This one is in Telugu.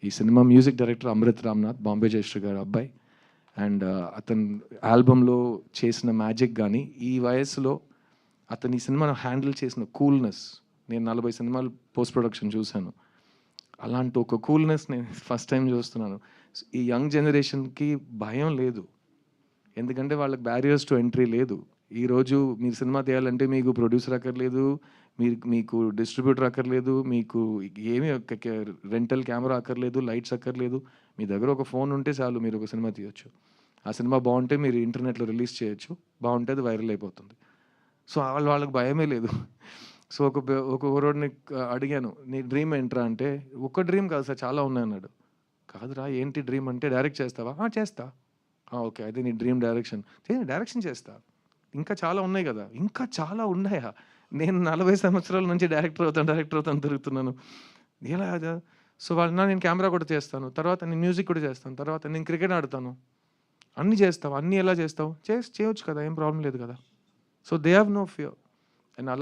ఈ cinema music director Amrit Ramnath, Bombay Jayashri garu అబ్బాయి. అండ్ అతను ఆల్బంలో చేసిన మ్యాజిక్ కానీ, ఈ వయసులో అతను ఈ సినిమాను హ్యాండిల్ చేసిన కూల్నెస్, నేను 40 సినిమాలు పోస్ట్ ప్రొడక్షన్ చూశాను, అలాంటి ఒక కూల్నెస్ నేను ఫస్ట్ టైం చూస్తున్నాను. ఈ యంగ్ జనరేషన్కి భయం లేదు, ఎందుకంటే వాళ్ళకి బ్యారియర్స్ టు ఎంట్రీ లేదు. ఈరోజు మీరు సినిమా తీయాలంటే మీకు ప్రొడ్యూసర్ అక్కర్లేదు, మీకు డిస్ట్రిబ్యూటర్ అక్కర్లేదు, మీకు ఏమీ రెంటల్ కెమెరా అక్కర్లేదు, లైట్స్ అక్కర్లేదు. మీ దగ్గర ఒక ఫోన్ ఉంటే చాలు, మీరు ఒక సినిమా తీయొచ్చు. ఆ సినిమా బాగుంటే మీరు ఇంటర్నెట్లో రిలీజ్ చేయొచ్చు, బాగుంటే అది వైరల్ అయిపోతుంది. సో వాళ్ళకి భయమే లేదు. సో ఒక ఊరోడిని అడిగాను, నీ డ్రీమ్ ఏంట్రా అంటే, ఒక్క డ్రీమ్ కాదు సార్, చాలా ఉన్నాయి అన్నాడు. కాదురా ఏంటి డ్రీమ్ అంటే, డైరెక్ట్ చేస్తావా? చేస్తా. ఓకే, అయితే నీ డ్రీమ్ డైరెక్షన్ చేస్తా. ఇంకా చాలా ఉన్నాయి కదా. ఇంకా చాలా ఉన్నాయా? నేను 40 సంవత్సరాల నుంచి డైరెక్టర్ అవుతాను తిరుగుతున్నాను. ఎలా అదా? సో నేను కెమెరా కూడా చేస్తాను, తర్వాత నేను మ్యూజిక్ కూడా చేస్తాను, తర్వాత నేను క్రికెట్ ఆడతాను. అన్నీ చేస్తావు, అన్నీ ఎలా చేస్తావు? చేయొచ్చు కదా, ఏం ప్రాబ్లం లేదు కదా. So they have no fear.